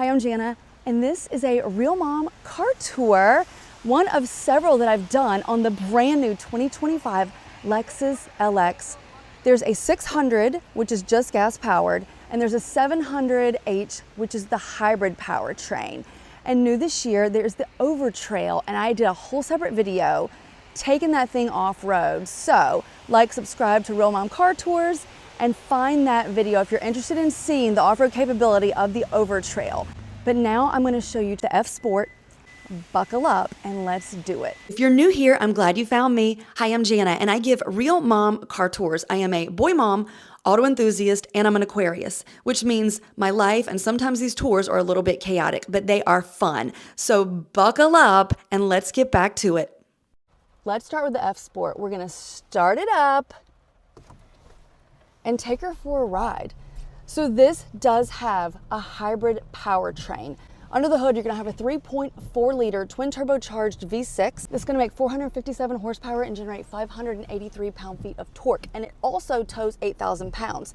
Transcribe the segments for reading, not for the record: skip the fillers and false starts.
Hi, I'm Jana, and this is a Real Mom car tour, one of several that I've done on the brand new 2025 Lexus LX. There's a 600, which is just gas powered, and there's a 700H, which is the hybrid powertrain. And new this year, there's the Overtrail, and I did a whole separate video taking that thing off-road. So, like, subscribe to Real Mom Car Tours, and find that video if you're interested in seeing the off-road capability of the Overtrail. But now I'm going to show you the FSPORT. Buckle up and let's do it. If you're new here, I'm glad you found me. Hi, I'm Jana, and I give Real Mom Car Tours. I am a boy mom, auto enthusiast, and I'm an Aquarius, which means my life and sometimes these tours are a little bit chaotic, but they are fun. So buckle up and let's get back to it. Let's start with the FSPORT. We're going to start it up and take her for a ride. So this does have a hybrid powertrain. Under the hood, you're gonna have a 3.4 liter twin turbocharged V6. That's gonna make 457 horsepower and generate 583 pound-feet of torque. And it also tows 8,000 pounds.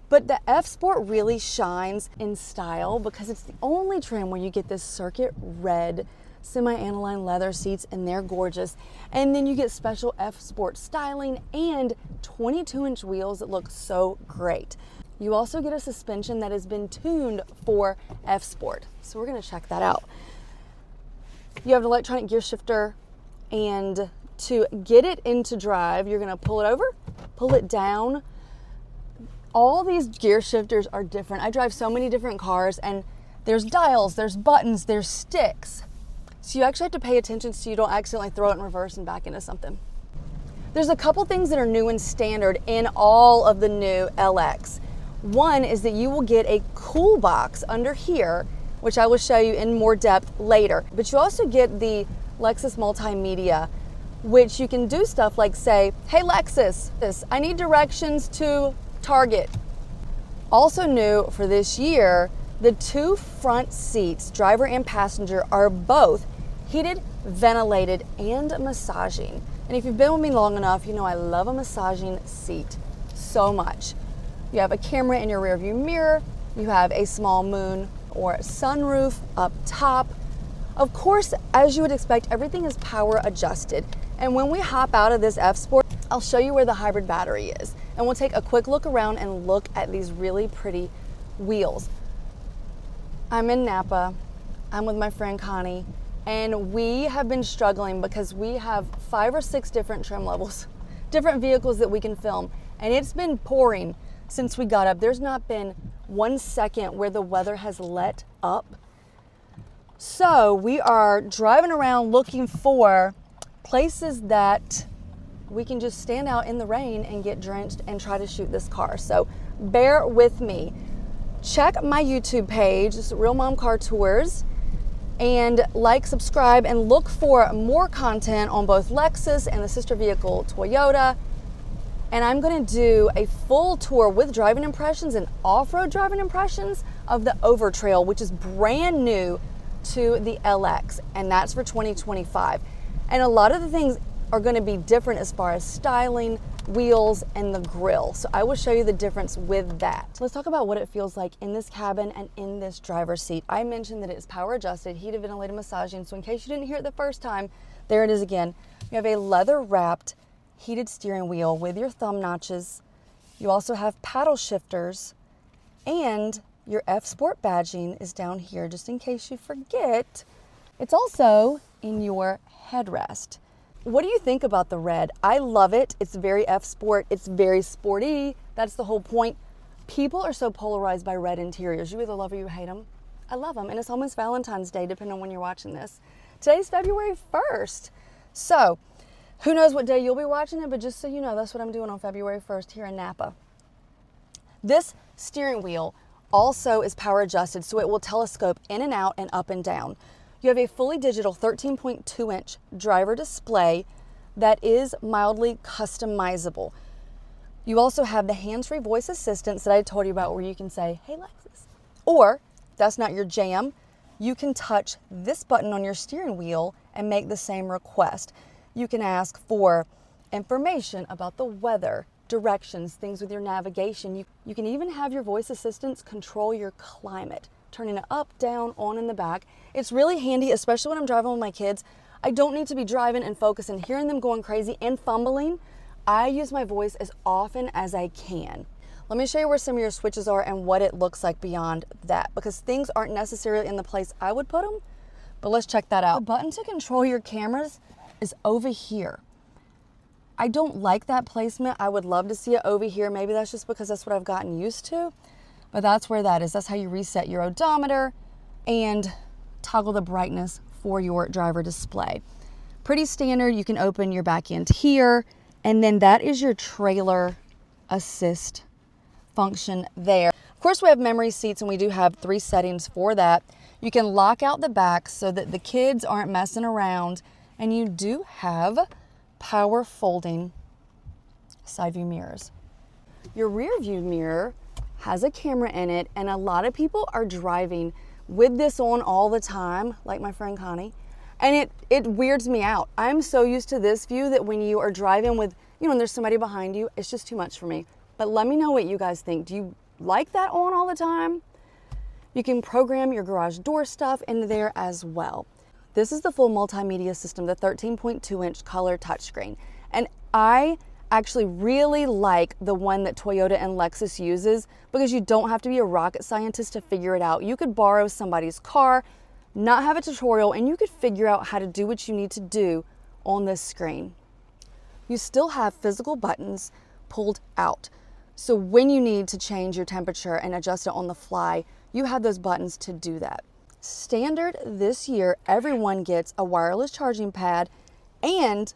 But the FSPORT really shines in style because it's the only trim where you get this circuit red semi-aniline leather seats, and they're gorgeous. And then you get special FSPORT styling and 22-inch wheels that look so great. You also get a suspension that has been tuned for FSPORT. So we're gonna check that out. You have an electronic gear shifter, and to get it into drive, you're gonna pull it over, pull it down. All these gear shifters are different. I drive so many different cars, and there's dials, there's buttons, there's sticks. So you actually have to pay attention so you don't accidentally throw it in reverse and back into something. There's a couple things that are new and standard in all of the new LX. One is that you will get a cool box under here, which I will show you in more depth later. But you also get the Lexus Multimedia, which you can do stuff like say, hey Lexus, I need directions to Target. Also new for this year, the two front seats, driver and passenger, are both heated, ventilated, and massaging. And if you've been with me long enough, you know I love a massaging seat so much. You have a camera in your rearview mirror. You have a small moon or sunroof up top. Of course, as you would expect, everything is power adjusted. And when we hop out of this FSPORT, I'll show you where the hybrid battery is. And we'll take a quick look around and look at these really pretty wheels. I'm in Napa. I'm with my friend Connie. And we have been struggling because we have 5 or 6 different trim levels, different vehicles that we can film. And it's been pouring since we got up. There's not been 1 second where the weather has let up. So we are driving around looking for places that we can just stand out in the rain and get drenched and try to shoot this car. So bear with me. Check my YouTube page, it's Real Mom Car Tours, and like, subscribe, and look for more content on both Lexus and the sister vehicle Toyota. And I'm gonna do a full tour with driving impressions and off-road driving impressions of the Overtrail, which is brand new to the LX, and that's for 2025. And a lot of the things are gonna be different as far as styling, wheels, and the grille. So I will show you the difference with that. Let's talk about what it feels like in this cabin and in this driver's seat. I mentioned that it is power adjusted, heated, ventilated, massaging. So in case you didn't hear it the first time, there it is again. You have a leather wrapped heated steering wheel with your thumb notches. You also have paddle shifters, and your FSPORT badging is down here just in case you forget. It's also in your headrest. What do you think about the red? I love it. It's very FSPORT. It's very sporty. That's the whole point. People are so polarized by red interiors. You either love or you hate them. I love them. And it's almost Valentine's Day, depending on when you're watching this. Today's February 1st. So who knows what day you'll be watching it, but just so you know, that's what I'm doing on February 1st here in Napa. This steering wheel also is power adjusted, so it will telescope in and out and up and down. You have a fully digital 13.2-inch driver display that is mildly customizable. You also have the hands-free voice assistants that I told you about, where you can say, hey Lexus. Or, if that's not your jam, you can touch this button on your steering wheel and make the same request. You can ask for information about the weather, directions, things with your navigation. You can even have your voice assistants control your climate, turning it up, down, on in the back. It's really handy, especially when I'm driving with my kids. I don't need to be driving and focusing, hearing them going crazy and fumbling. I use my voice as often as I can. Let me show you where some of your switches are and what it looks like beyond that, because things aren't necessarily in the place I would put them, but let's check that out. The button to control your cameras is over here. I don't like that placement. I would love to see it over here. Maybe that's just because that's what I've gotten used to, but that's where that is. That's how you reset your odometer and toggle the brightness for your driver display. Pretty standard. You can open your back end here, and then that is your trailer assist function there. Of course, we have memory seats, and we do have 3 settings for that. You can lock out the back so that the kids aren't messing around, and you do have power folding side view mirrors. Your rear view mirror has a camera in it, and a lot of people are driving with this on all the time, like my friend Connie, and it weirds me out. I'm so used to this view that when you are driving with, you know, and there's somebody behind you, it's just too much for me. But let me know what you guys think. Do you like that on all the time? You can program your garage door stuff into there as well. This is the full multimedia system, the 13.2-inch color touchscreen. And I actually really like the one that Toyota and Lexus uses, because you don't have to be a rocket scientist to figure it out. You could borrow somebody's car, not have a tutorial, and you could figure out how to do what you need to do on this screen. You still have physical buttons pulled out. So when you need to change your temperature and adjust it on the fly, you have those buttons to do that. Standard this year, everyone gets a wireless charging pad and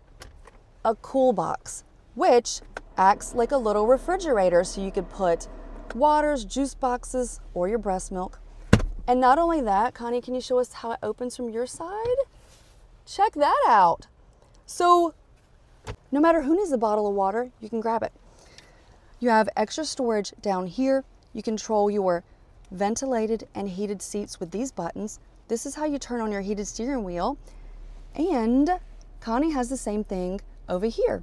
a cool box, which acts like a little refrigerator, so you could put waters, juice boxes, or your breast milk. And not only that, Connie, can you show us how it opens from your side? Check that out. So no matter who needs a bottle of water, you can grab it. You have extra storage down here. You control your ventilated and heated seats with these buttons. This is how you turn on your heated steering wheel. And Connie has the same thing over here.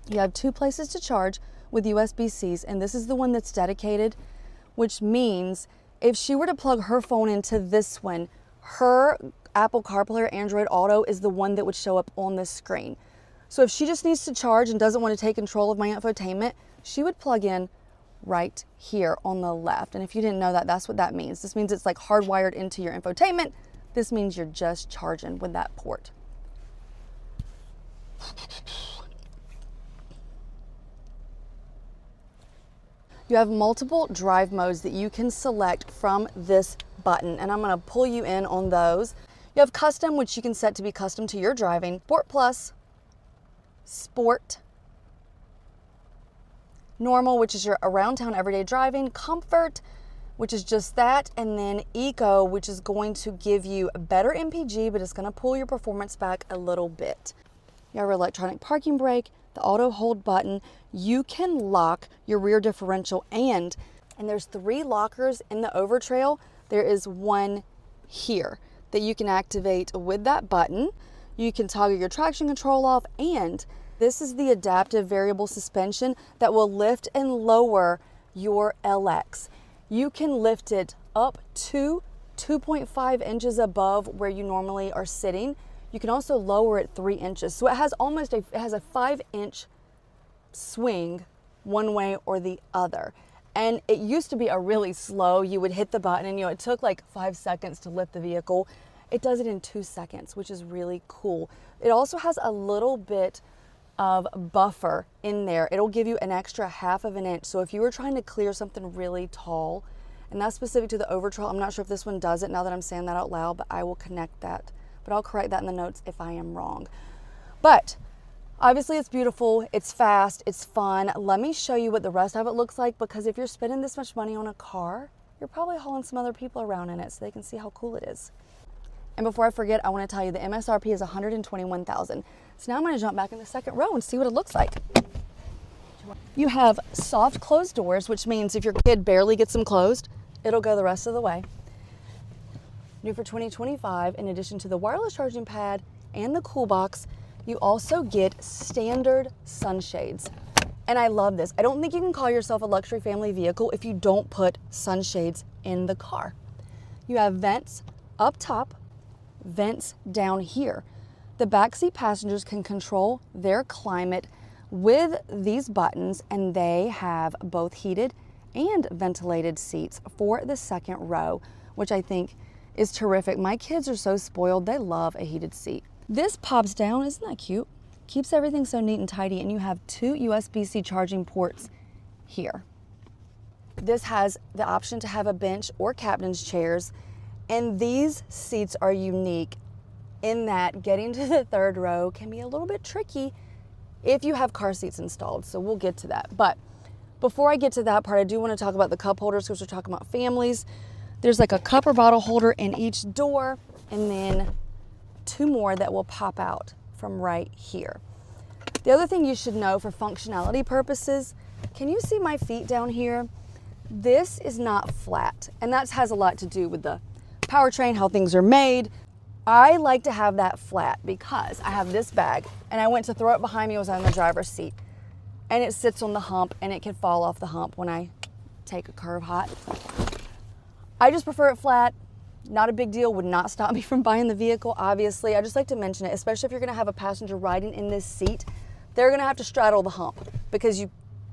You have 2 places to charge with USB-Cs, and this is the one that's dedicated, which means if she were to plug her phone into this one, her Apple CarPlay or Android Auto is the one that would show up on this screen. So if she just needs to charge and doesn't want to take control of my infotainment, she would plug in right here on the left. And if you didn't know that, that's what that means. This means it's like hardwired into your infotainment. This means you're just charging with that port. You have multiple drive modes that you can select from this button, and I'm going to pull you in on those. You have custom, which you can set to be custom to your driving. Sport Plus, Sport, Normal, which is your around town everyday driving, Comfort, which is just that, and then Eco, which is going to give you a better MPG, but it's going to pull your performance back a little bit. You have your electronic parking brake, the auto hold button. You can lock your rear differential, and there's 3 lockers in the Overtrail. There is one here that you can activate with that button. You can toggle your traction control off, and this is the adaptive variable suspension that will lift and lower your LX. You can lift it up to 2.5 inches above where you normally are sitting. You can also lower it 3 inches. So it has a 5-inch swing one way or the other. And it used to be a really slow, you would hit the button and it took like 5 seconds to lift the vehicle. It does it in 2 seconds, which is really cool. It also has a little bit of buffer in there. It'll give you an extra 1/2 inch. So if you were trying to clear something really tall, and that's specific to the Overtrail, I'm not sure if this one does it now that I'm saying that out loud, but I will connect that. But I'll correct that in the notes if I am wrong. But obviously it's beautiful, it's fast, it's fun. Let me show you what the rest of it looks like, because if you're spending this much money on a car, you're probably hauling some other people around in it so they can see how cool it is. And before I forget, I want to tell you the MSRP is $121,000. So now I'm going to jump back in the second row and see what it looks like. You have soft closed doors, which means if your kid barely gets them closed, it'll go the rest of the way. New for 2025, in addition to the wireless charging pad and the cool box, you also get standard sunshades. And I love this. I don't think you can call yourself a luxury family vehicle if you don't put sunshades in the car. You have vents up top, vents down here. The backseat passengers can control their climate with these buttons, and they have both heated and ventilated seats for the second row, which I think is terrific. My kids are so spoiled. They love a heated seat. This pops down. Isn't that cute? Keeps everything so neat and tidy, and you have 2 USB-C charging ports here. This has the option to have a bench or captain's chairs, and these seats are unique in that getting to the third row can be a little bit tricky if you have car seats installed, so we'll get to that. But before I get to that part, I do want to talk about the cup holders because we're talking about families. There's like a cup or bottle holder in each door, and then 2 more that will pop out from right here. The other thing you should know for functionality purposes, can you see my feet down here? This is not flat, and that has a lot to do with the powertrain, how things are made. I like to have that flat because I have this bag, and I went to throw it behind me when I was on the driver's seat, and it sits on the hump, and it can fall off the hump when I take a curve hot. I just prefer it flat. Not a big deal, would not stop me from buying the vehicle, obviously. I just like to mention it, especially if you're gonna have a passenger riding in this seat, they're gonna have to straddle the hump because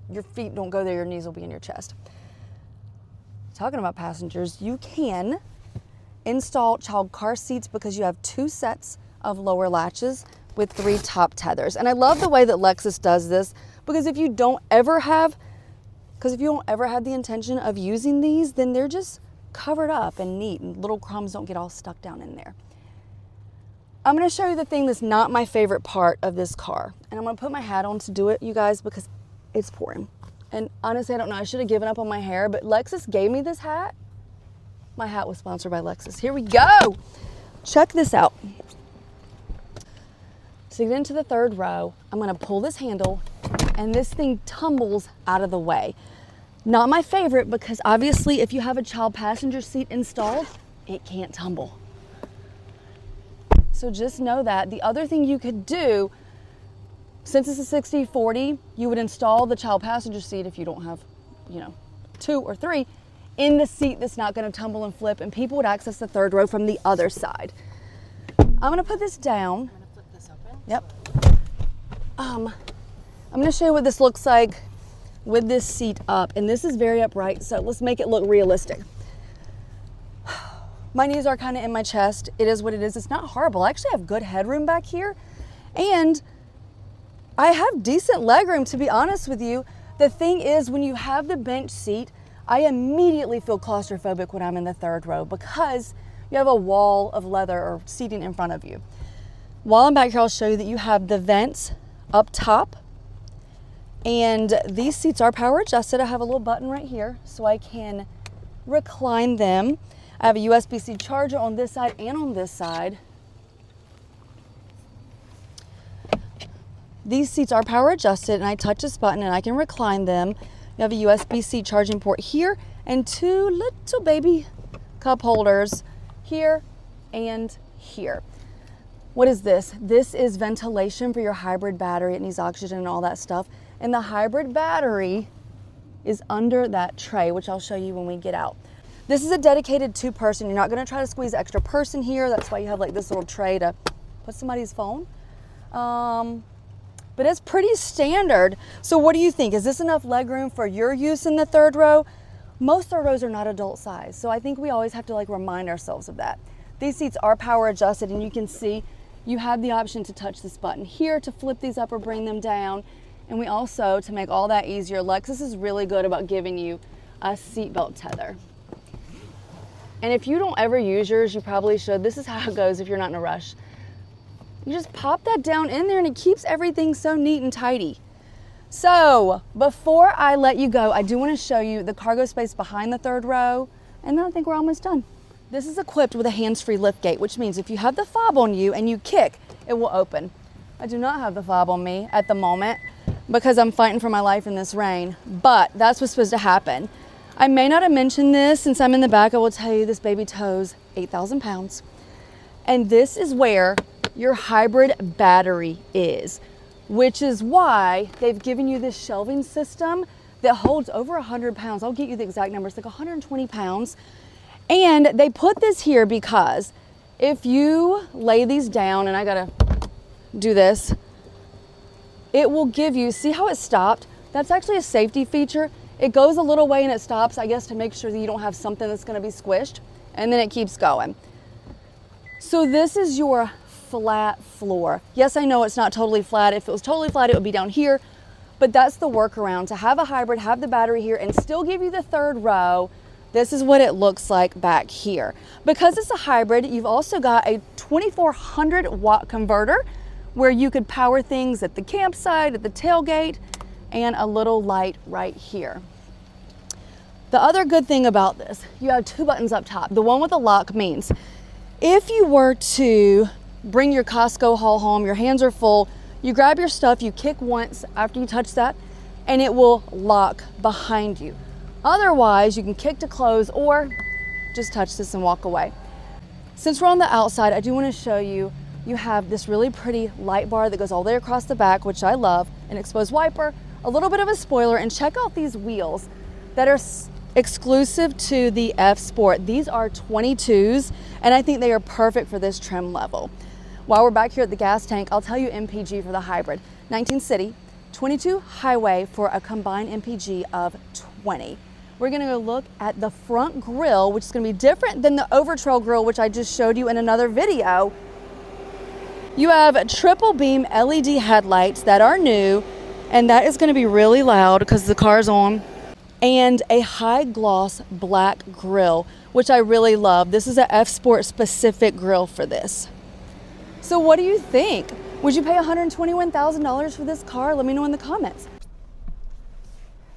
your feet don't go there, your knees will be in your chest. Talking about passengers, you can install child car seats because you have 2 sets of lower latches with 3 top tethers. And I love the way that Lexus does this because if you don't ever have the intention of using these, then they're just covered up and neat and little crumbs don't get all stuck down in there. I'm gonna show you the thing that's not my favorite part of this car. And I'm gonna put my hat on to do it, you guys, because it's pouring. And honestly, I don't know, I should have given up on my hair, but Lexus gave me this hat. My hat was sponsored by Lexus. Here we go. Check this out. To get into the third row, I'm gonna pull this handle and this thing tumbles out of the way. Not my favorite because obviously if you have a child passenger seat installed, it can't tumble. So just know that. The other thing you could do, since it's a 60/40, you would install the child passenger seat if you don't have, 2 or 3, in the seat that's not gonna tumble and flip, and people would access the third row from the other side. I'm gonna put this down. I'm gonna flip this open. Yep. I'm gonna show you what this looks like with this seat up, and this is very upright, so let's make it look realistic. My knees are kind of in my chest. It is what it is. It's not horrible. I actually have good headroom back here, and I have decent legroom, to be honest with you. The thing is, when you have the bench seat, I immediately feel claustrophobic when I'm in the third row because you have a wall of leather or seating in front of you. While I'm back here, I'll show you that you have the vents up top, and these seats are power adjusted. I have a little button right here so I can recline them. I have a USB-C charger on this side and on this side. These seats are power adjusted, and I touch this button and I can recline them. You have a USB-C charging port here and 2 little baby cup holders here and here. What is this? This is ventilation for your hybrid battery. It needs oxygen and all that stuff. And the hybrid battery is under that tray, which I'll show you when we get out. This is a dedicated 2-person. You're not gonna try to squeeze an extra person here. That's why you have like this little tray to put somebody's phone. But it's pretty standard. So what do you think? Is this enough legroom for your use in the third row? Most third rows are not adult size, so I think we always have to remind ourselves of that. These seats are power adjusted, and you can see you have the option to touch this button here to flip these up or bring them down. And we also, to make all that easier, Lexus is really good about giving you a seatbelt tether. And if you don't ever use yours, you probably should. This is how it goes if you're not in a rush. You just pop that down in there and it keeps everything so neat and tidy. So before I let you go, I do want to show you the cargo space behind the third row, and then I think we're almost done. This is equipped with a hands-free liftgate, which means if you have the fob on you and you kick, it will open. I do not have the fob on me at the moment because I'm fighting for my life in this rain, but that's what's supposed to happen. I may not have mentioned this. Since I'm in the back, I will tell you this baby tows 8,000 pounds. And this is where your hybrid battery is, which is why they've given you this shelving system that holds over 100 pounds. I'll get you the exact number. It's like 120 pounds. And they put this here because if you lay these down, and I gotta do this, it will give you, see how it stopped? That's actually a safety feature. It goes a little way and it stops, I guess, to make sure that you don't have something that's gonna be squished, and then it keeps going. So this is your flat floor. Yes, I know it's not totally flat. If it was totally flat, it would be down here, but that's the workaround. To have a hybrid, have the battery here, and still give you the third row, this is what it looks like back here. Because it's a hybrid, you've also got a 2400 watt converter where you could power things at the campsite, at the tailgate, and a little light right here. The other good thing about this, you have two buttons up top. The one with the lock means if you were to bring your Costco haul home, your hands are full, you grab your stuff, you kick once after you touch that, and it will lock behind you. Otherwise, you can kick to close or just touch this and walk away. Since we're on the outside, I do want to show you, you have this really pretty light bar that goes all the way across the back, which I love, an exposed wiper, a little bit of a spoiler, and check out these wheels that are exclusive to the FSPORT. These are 22s, and I think they are perfect for this trim level. While we're back here at the gas tank, I'll tell you MPG for the hybrid. 19 city, 22 highway for a combined MPG of 20. We're gonna go look at the front grille, which is gonna be different than the Overtrail grille, which I just showed you in another video. You have triple beam LED headlights that are new, and that is gonna be really loud because the car's on, and a high gloss black grille, which I really love. This is a FSPORT specific grille for this. So what do you think? Would you pay $121,000 for this car? Let me know in the comments.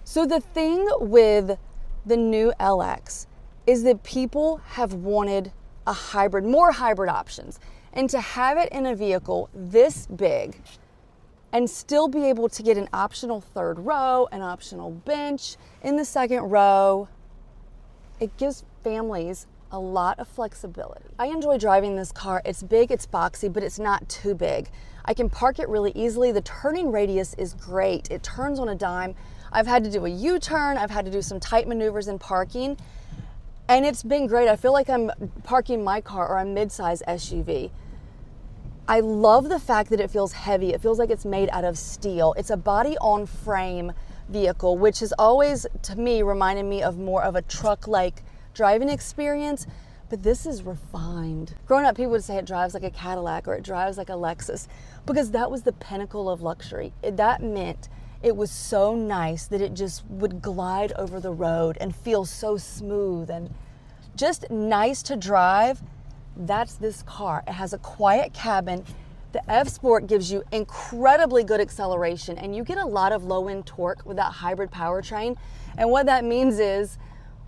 So the thing with the new LX is that people have wanted a hybrid, more hybrid options. And to have it in a vehicle this big and still be able to get an optional third row, an optional bench in the second row, it gives families a lot of flexibility. I enjoy driving this car. It's big, it's boxy, but it's not too big. I can park it really easily. The turning radius is great. It turns on a dime. I've had to do a U-turn. I've had to do some tight maneuvers in parking, and it's been great. I feel like I'm parking my car or a mid-size SUV. I love the fact that it feels heavy. It feels like it's made out of steel. It's a body-on-frame vehicle, which has always, to me, reminded me of more of a truck-like driving experience, but this is refined. Growing up, people would say it drives like a Cadillac or it drives like a Lexus because that was the pinnacle of luxury. That meant it was so nice that it just would glide over the road and feel so smooth and just nice to drive. That's this car. It has a quiet cabin. The FSPORT gives you incredibly good acceleration, and you get a lot of low-end torque with that hybrid powertrain. And what that means is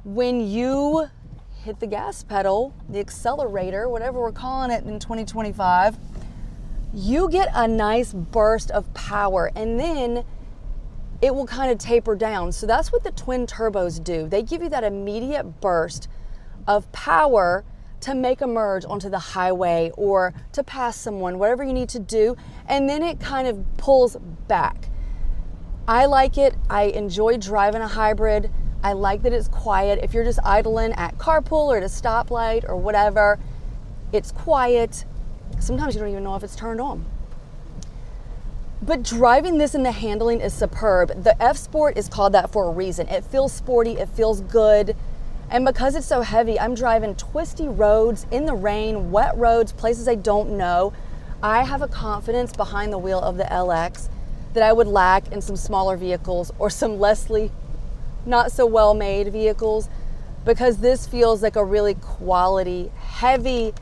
when you hit the gas pedal, the accelerator, whatever we're calling it in 2025, you get a nice burst of power, and then it will kind of taper down. So that's what the twin turbos do. They give you that immediate burst of power to make a merge onto the highway or to pass someone, whatever you need to do, and then it kind of pulls back. I like it. I enjoy driving a hybrid. I like that it's quiet. If you're just idling at carpool or at a stoplight or whatever, it's quiet. Sometimes you don't even know if it's turned on. But driving this in the handling is superb. The FSPORT is called that for a reason. It feels sporty, it feels good. And because it's so heavy, I'm driving twisty roads, in the rain, wet roads, places I don't know. I have a confidence behind the wheel of the LX that I would lack in some smaller vehicles or some not so well-made vehicles, because this feels like a really quality, heavy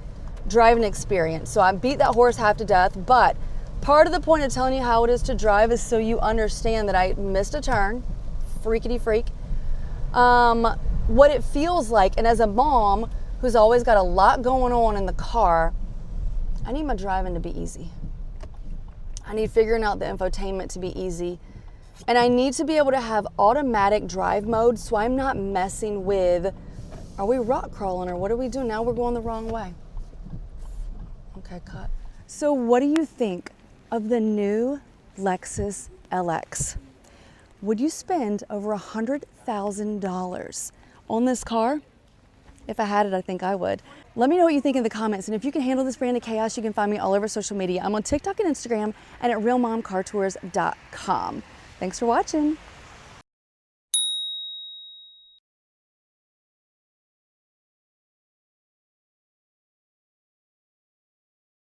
driving experience. So I beat that horse half to death, but part of the point of telling you how it is to drive is so you understand that I missed a turn, freakity freak, what it feels like. And as a mom who's always got a lot going on in the car, I need my driving to be easy. I need figuring out the infotainment to be easy. And I need to be able to have automatic drive mode so I'm not messing with, are we rock crawling or what are we doing? Now we're going the wrong way. Okay, cut. So what do you think of the new Lexus LX? Would you spend over $100,000 on this car? If I had it, I think I would. Let me know what you think in the comments, and if you can handle this brand of chaos, you can find me all over social media. I'm on TikTok and Instagram and at realmomcartours.com. Thanks for watching.